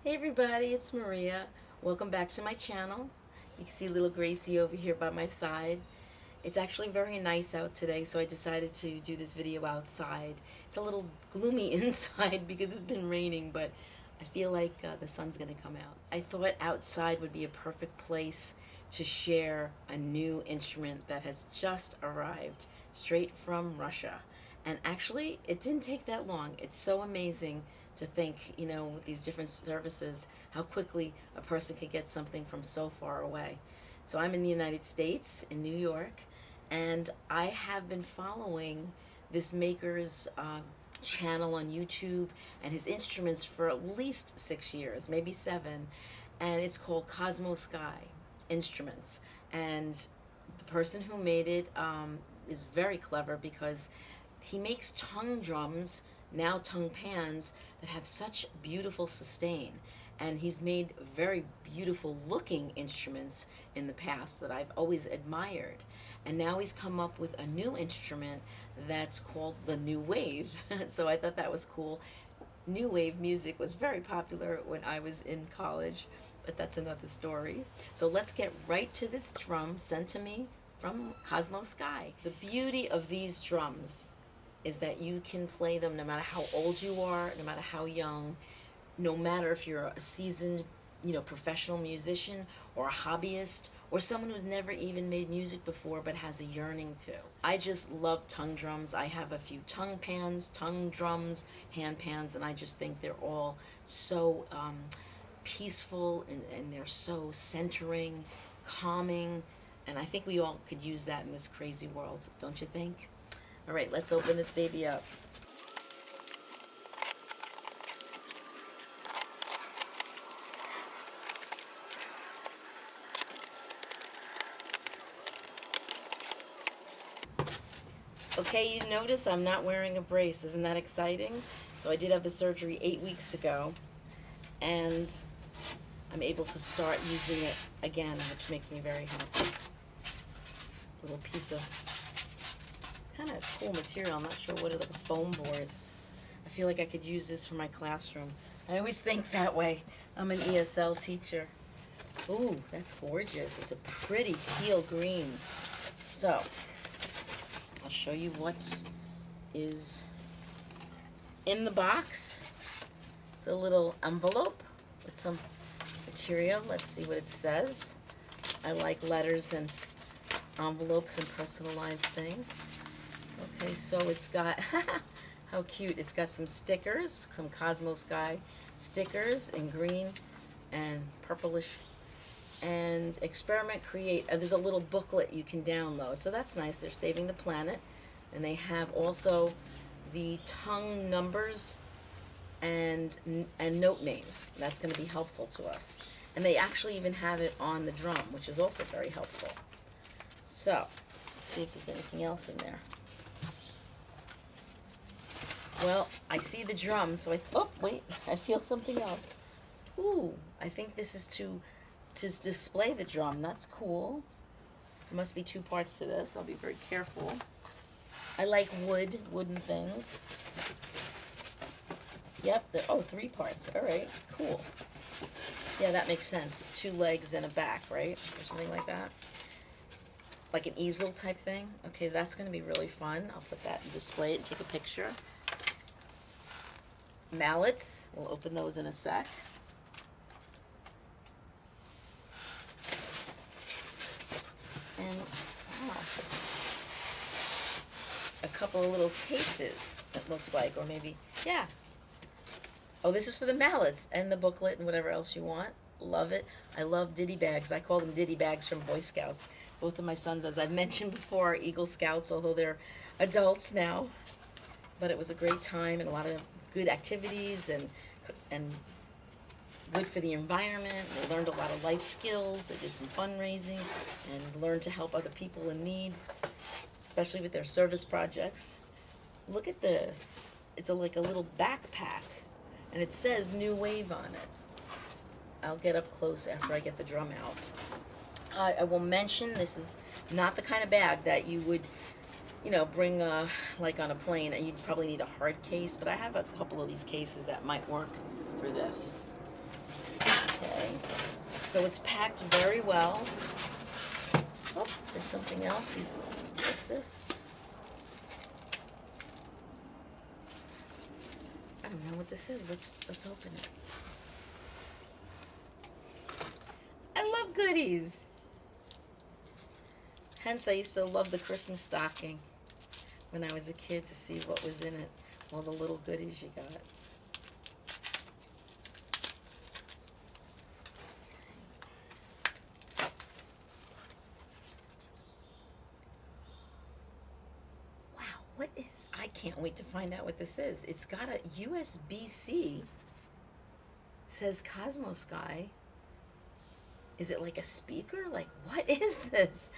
Hey everybody, it's Maria. Welcome back to my channel. You can see little Gracie over here by my side. It's actually very nice out today, so I decided to do this video outside. It's a little gloomy inside because it's been raining, but I feel like the sun's gonna come out. I thought outside would be a perfect place to share a new instrument that has just arrived straight from Russia. And actually, it didn't take that long. It's so amazing to think, with these different services, how quickly a person could get something from so far away. So I'm in the United States, in New York, and I have been following this maker's channel on YouTube and his instruments for at least 6 years, maybe 7, and it's called Kosmosky Instruments. And the person who made it is very clever because he makes tongue drums, now tongue pans, that have such beautiful sustain. And he's made very beautiful looking instruments in the past that I've always admired. And now he's come up with a new instrument that's called the New Wave. So I thought that was cool. New Wave music was very popular when I was in college, but that's another story. So let's get right to this drum sent to me from Kosmosky. The beauty of these drums is that you can play them no matter how old you are, no matter how young, no matter if you're a seasoned, professional musician or a hobbyist or someone who's never even made music before but has a yearning to. I just love tongue drums. I have a few tongue pans, tongue drums, hand pans, and I just think they're all so peaceful and they're so centering, calming, and I think we all could use that in this crazy world, don't you think? All right, let's open this baby up. Okay, you notice I'm not wearing a brace. Isn't that exciting? So I did have the surgery 8 weeks ago, and I'm able to start using it again, which makes me very happy. A little piece of, it's kind of cool material. I'm not sure what it is, like a foam board. I feel like I could use this for my classroom. I always think that way. I'm an ESL teacher. Ooh, that's gorgeous. It's a pretty teal green. So, I'll show you what is in the box. It's a little envelope with some material. Let's see what it says. I like letters and envelopes and personalized things. Okay, so it's got, how cute, it's got some stickers, some Kosmosky stickers in green and purplish. And experiment, create. There's a little booklet you can download, so that's nice. They're saving the planet, and they have also the tongue numbers and note names. That's going to be helpful to us. And they actually even have it on the drum, which is also very helpful. So let's see if there's anything else in there. Well, I see the drum, so oh wait, I feel something else. Ooh, I think this is to display the drum. That's cool. There must be 2 parts to this. I'll be very careful. I like wooden things. Yep, 3 parts. All right, cool. Yeah, that makes sense. 2 legs and a back, right? Or something like that. Like an easel type thing. Okay, that's going to be really fun. I'll put that and display it and take a picture. Mallets. We'll open those in a sec. And wow, a couple of little cases, it looks like, or maybe, yeah. Oh, this is for the mallets and the booklet and whatever else you want. Love it. I love ditty bags. I call them ditty bags from Boy Scouts. Both of my sons, as I've mentioned before, are Eagle Scouts, although they're adults now. But it was a great time and a lot of good activities and good for the environment. They learned a lot of life skills. They did some fundraising and learned to help other people in need, especially with their service projects. Look at this. It's like a little backpack, and it says New Wave on it. I'll get up close after I get the drum out. I will mention this is not the kind of bag that you would, bring like on a plane. You'd probably need a hard case, but I have a couple of these cases that might work for this. Okay, so it's packed very well. Oh, there's something else. What's this? I don't know what this is. Let's open it. I love goodies. Hence, I used to love the Christmas stocking when I was a kid to see what was in it. All the little goodies you got. Wow, what is... I can't wait to find out what this is. It's got a USB-C. It says Kosmosky. Is it like a speaker? Like, what is this?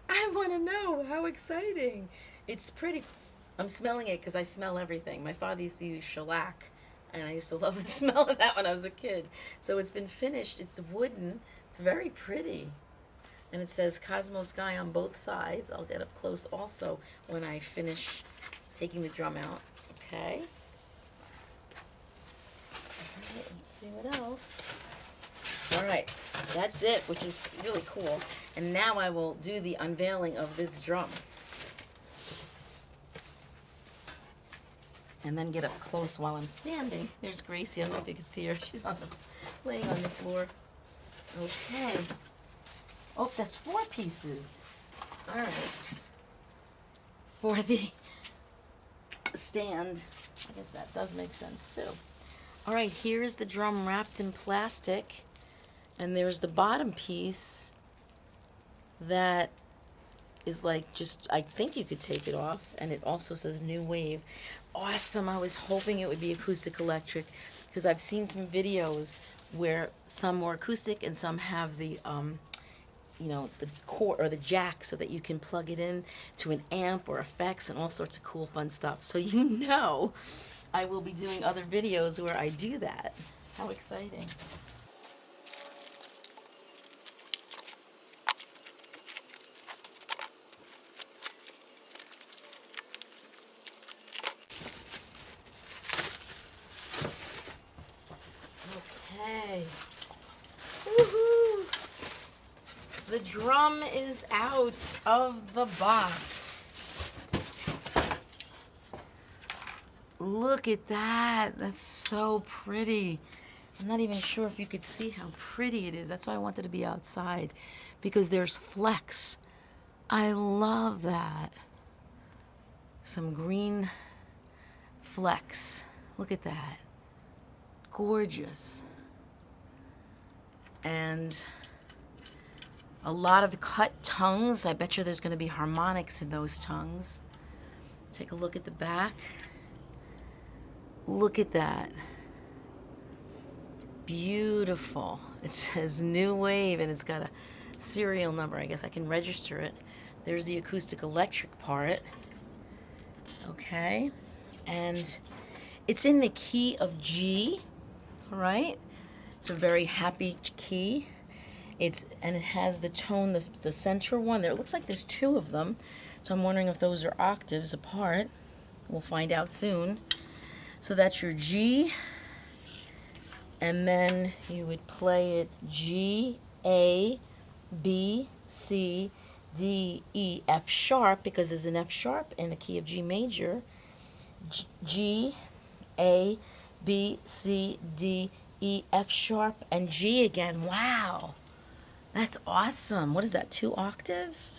I want to know. How exciting. It's pretty. I'm smelling it because I smell everything. My father used to use shellac, and I used to love the smell of that when I was a kid. So it's been finished. It's wooden. It's very pretty. And it says Kosmosky on both sides. I'll get up close also when I finish taking the drum out. Okay. All right, let's see what else. All right, that's it, which is really cool. And now I will do the unveiling of this drum. And then get up close while I'm standing. There's Gracie. I don't know if you can see her. She's laying on the floor. Okay. Oh, that's 4 pieces. All right. For the stand. I guess that does make sense, too. All right, here's the drum wrapped in plastic. And there's the bottom piece that is like just, I think you could take it off. And it also says New Wave. Awesome. I was hoping it would be acoustic electric because I've seen some videos where some were acoustic and some have the, you know, the cord or the jack so that you can plug it in to an amp or effects and all sorts of cool fun stuff. So you know I will be doing other videos where I do that. How exciting. Okay. Woohoo! The drum is out of the box. Look at that. That's so pretty. I'm not even sure if you could see how pretty it is. That's why I wanted to be outside, because there's Flecks. I love that. Some green Flecks. Look at that. Gorgeous. And a lot of cut tongues. I bet you there's going to be harmonics in those tongues. Take a look at the back. Look at that. Beautiful. It says New Wave and it's got a serial number. I guess I can register it. There's the acoustic electric part. Okay. And it's in the key of G. All right. It's a very happy key. And it has the tone, the center one there. It looks like there's 2 of them. So I'm wondering if those are octaves apart. We'll find out soon. So that's your G. And then you would play it G, A, B, C, D, E, F sharp, because there's an F sharp in the key of G major. G, A, B, C, D, E, F sharp, and G again. Wow. That's awesome. What is that, 2 octaves?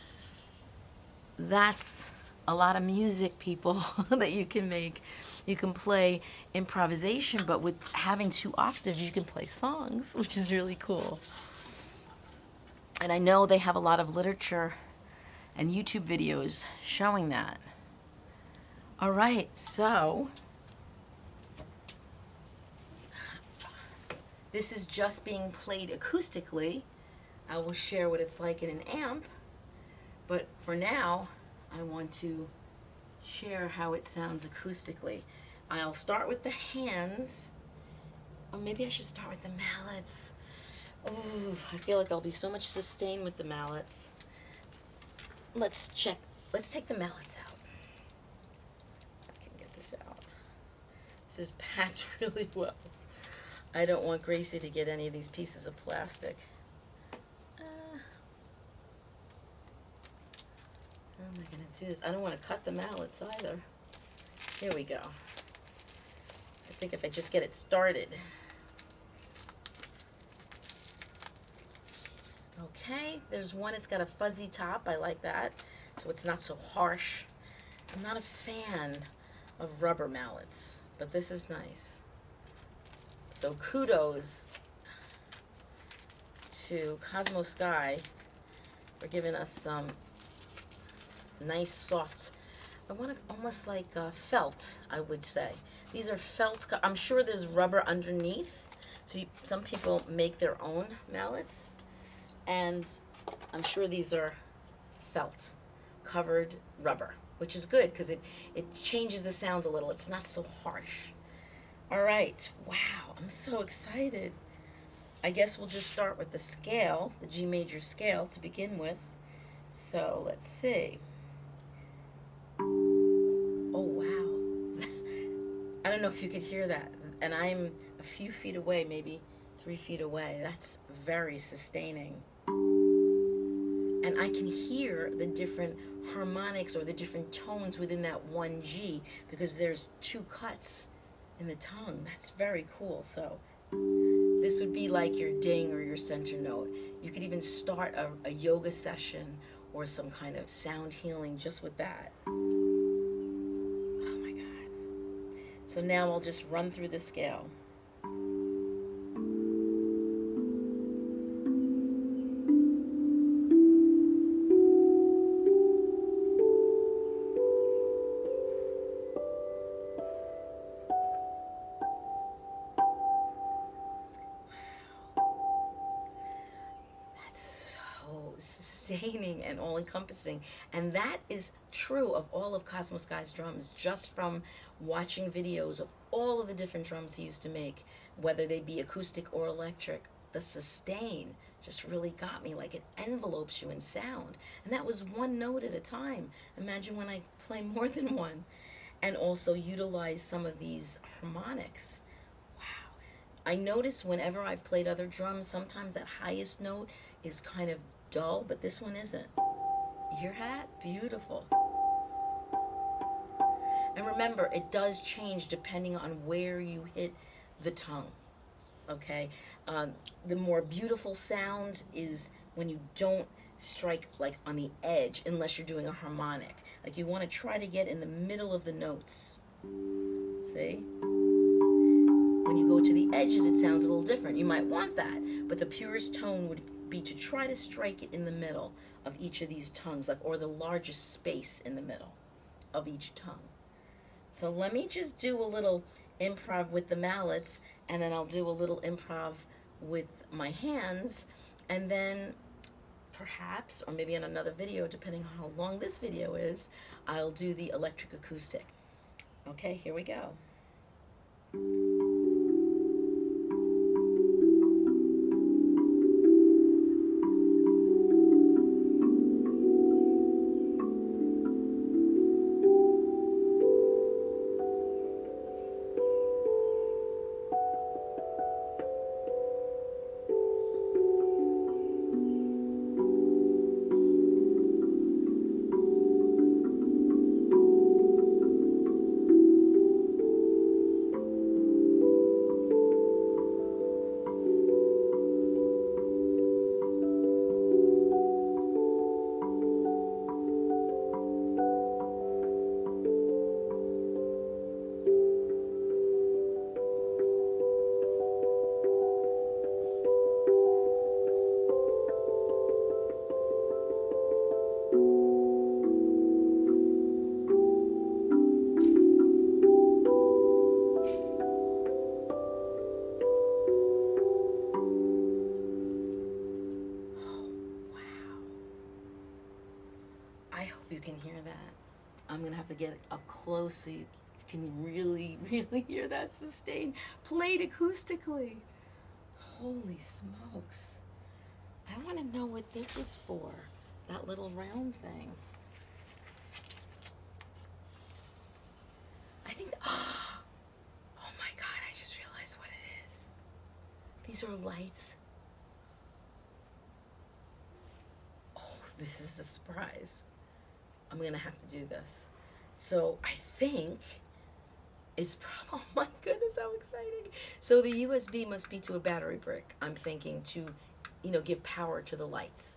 That's a lot of music, people, that you can make. You can play improvisation, but with having 2 octaves, you can play songs, which is really cool. And I know they have a lot of literature and YouTube videos showing that. All right, so this is just being played acoustically. I will share what it's like in an amp, but for now, I want to share how it sounds acoustically. I'll start with the hands, or maybe I should start with the mallets. Ooh, I feel like there'll be so much sustain with the mallets. Let's take the mallets out. I can get this out. This is packed really well. I don't want Gracie to get any of these pieces of plastic. How am I going to do this? I don't want to cut the mallets either. Here we go. I think if I just get it started. Okay, there's one. It's got a fuzzy top. I like that, so it's not so harsh. I'm not a fan of rubber mallets, but this is nice. So kudos to Kosmosky for giving us some nice soft, I want to almost like felt, I would say. These are felt. I'm sure there's rubber underneath, so some people make their own mallets, and I'm sure these are felt covered rubber, which is good because it changes the sound a little. It's not so harsh. All right, wow, I'm so excited. I guess we'll just start with the scale, the G major scale to begin with. So let's see. Oh, wow. I don't know if you could hear that. And I'm a few feet away, maybe 3 feet away. That's very sustaining. And I can hear the different harmonics or the different tones within that one G because there's 2 cuts in the tongue. That's very cool. So this would be like your ding or your center note. You could even start a yoga session or some kind of sound healing just with that. Oh my God. So now I'll just run through the scale. Sustaining and all-encompassing, and that is true of all of Kosmosky's drums, just from watching videos of all of the different drums he used to make, whether they be acoustic or electric. The sustain just really got me, like it envelopes you in sound, and that was one note at a time. Imagine when I play more than one, and also utilize some of these harmonics. Wow. I notice whenever I've played other drums, sometimes that highest note is kind of dull, but this one isn't. You hear that? Beautiful. And remember, it does change depending on where you hit the tongue. Okay? The more beautiful sound is when you don't strike like on the edge, unless you're doing a harmonic. Like you want to try to get in the middle of the notes. See? When you go to the edges, it sounds a little different. You might want that, but the purest tone would be to try to strike it in the middle of each of these tongues, like, or the largest space in the middle of each tongue. So let me just do a little improv with the mallets, and then I'll do a little improv with my hands, and then perhaps, or maybe in another video, depending on how long this video is, I'll do the electric acoustic. Okay, here we go. You can hear that. I'm gonna have to get up close so you can really, really hear that sustain played acoustically. Holy smokes. I want to know what this is for, that little round thing. I think, oh my God, I just realized what it is. these are lights. Oh, this is a surprise. I'm gonna have to do this. So I think it's oh my goodness, how exciting. So the USB must be to a battery brick, I'm thinking, to, you know, give power to the lights.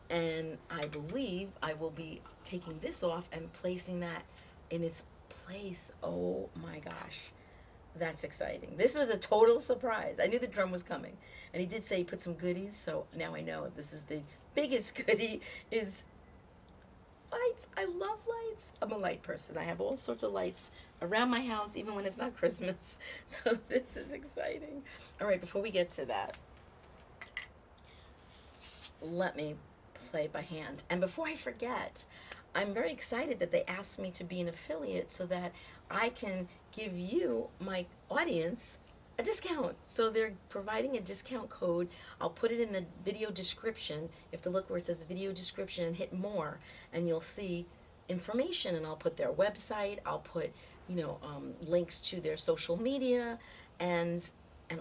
And I believe I will be taking this off and placing that in its place. Oh my gosh, that's exciting. This was a total surprise. I knew the drum was coming, and he did say he put some goodies, so now I know this is the biggest goodie is lights. I love lights. I'm a light person. I have all sorts of lights around my house, even when it's not Christmas. So this is exciting. All right, before we get to that, let me play by hand. And before I forget, I'm very excited that they asked me to be an affiliate so that I can give you, my audience, a discount. So they're providing a discount code. I'll put it in the video description. You have to look where it says video description and hit more, and you'll see information. And I'll put their website. I'll put, you know, links to their social media, and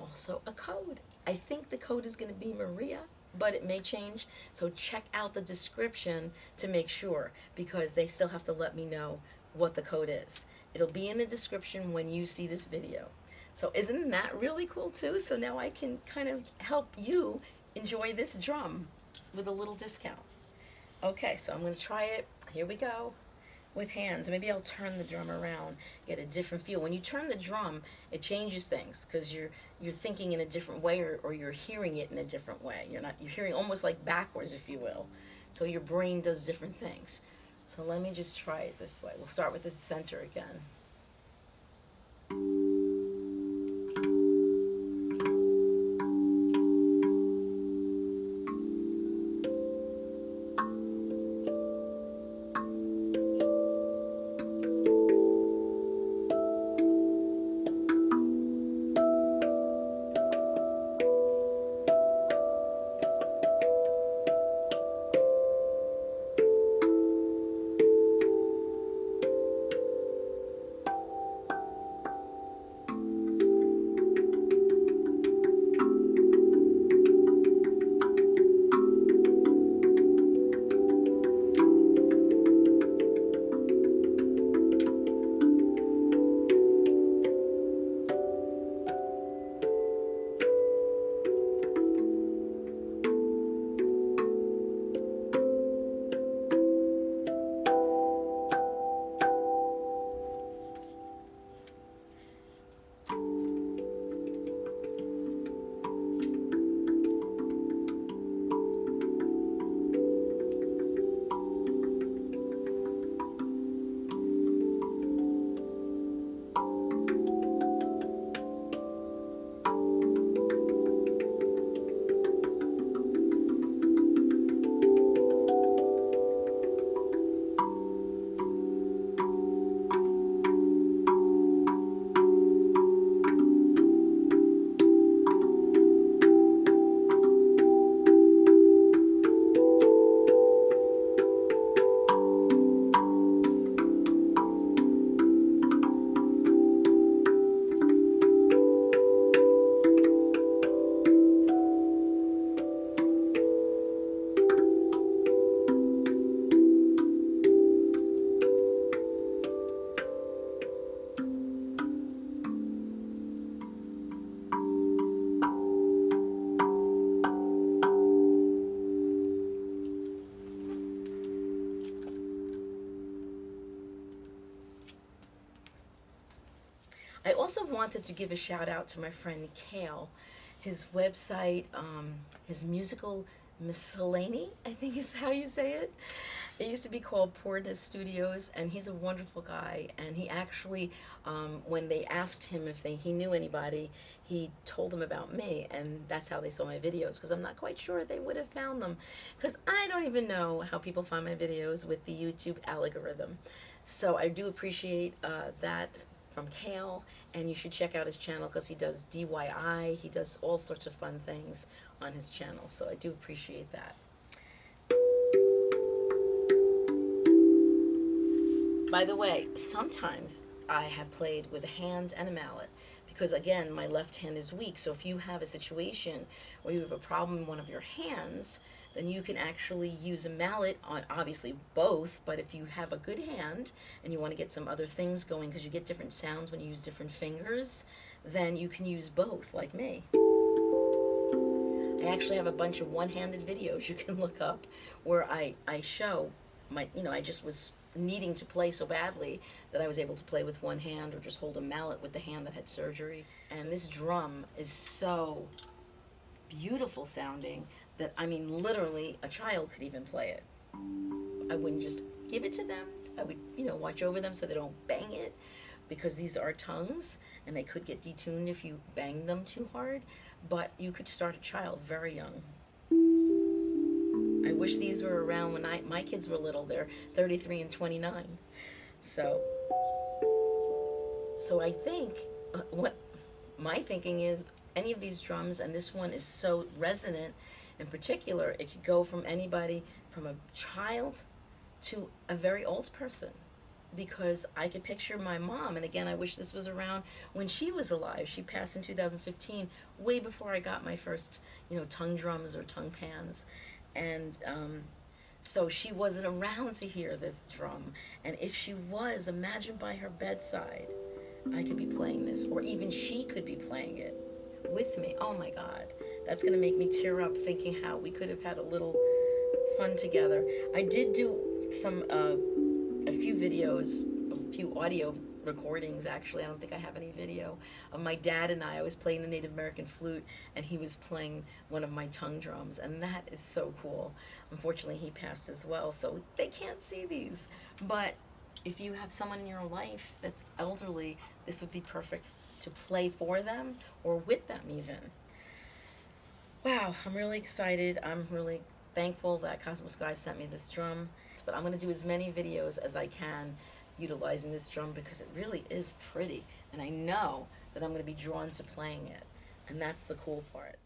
also a code. I think the code is going to be Maria, but it may change. So check out the description to make sure, because they still have to let me know what the code is. It'll be in the description when you see this video. So isn't that really cool too? So now I can kind of help you enjoy this drum with a little discount. Okay, so I'm going to try it. Here we go. With hands. Maybe I'll turn the drum around, get a different feel. When you turn the drum, it changes things because you're thinking in a different way, or you're hearing it in a different way. You're hearing almost like backwards, if you will. So your brain does different things. So let me just try it this way. We'll start with the center again. I also wanted to give a shout out to my friend Kale. His website, his musical miscellany, I think is how you say it. It used to be called Portis Studios, and he's a wonderful guy. And he actually, when they asked him if he knew anybody, he told them about me, and that's how they saw my videos, because I'm not quite sure they would have found them, because I don't even know how people find my videos with the YouTube algorithm. So I do appreciate that from Kale, and you should check out his channel because he does DIY. He does all sorts of fun things on his channel, so I do appreciate that. By the way, sometimes I have played with a hand and a mallet because again, my left hand is weak. So if you have a situation where you have a problem in one of your hands, then you can actually use a mallet on obviously both, but if you have a good hand and you want to get some other things going, because you get different sounds when you use different fingers, then you can use both, like me. I actually have a bunch of one-handed videos you can look up where I show my, I just was needing to play so badly that I was able to play with one hand or just hold a mallet with the hand that had surgery. And this drum is so beautiful sounding that, I mean, literally a child could even play it. I wouldn't just give it to them. I would, watch over them so they don't bang it, because these are tongues and they could get detuned if you bang them too hard. But you could start a child very young. I wish these were around when my kids were little. They're 33 and 29. So I think what my thinking is, any of these drums, and this one is so resonant in particular, it could go from anybody, from a child to a very old person. Because I could picture my mom, and again, I wish this was around when she was alive. She passed in 2015, way before I got my first, tongue drums or tongue pans. And so she wasn't around to hear this drum. And if she was, imagine by her bedside, I could be playing this, or even she could be playing it with me. Oh my God, that's gonna make me tear up thinking how we could have had a little fun together. I did do some, a few videos, a few audio recordings actually. I don't think I have any video of my dad and I was playing the Native American flute and he was playing one of my tongue drums, and that is so cool. Unfortunately he passed as well, so they can't see these, but if you have someone in your life that's elderly, this would be perfect to play for them or with them even. Wow, I'm really excited. I'm really thankful that Kosmosky sent me this drum, but I'm going to do as many videos as I can utilizing this drum because it really is pretty, and I know that I'm going to be drawn to playing it, and that's the cool part.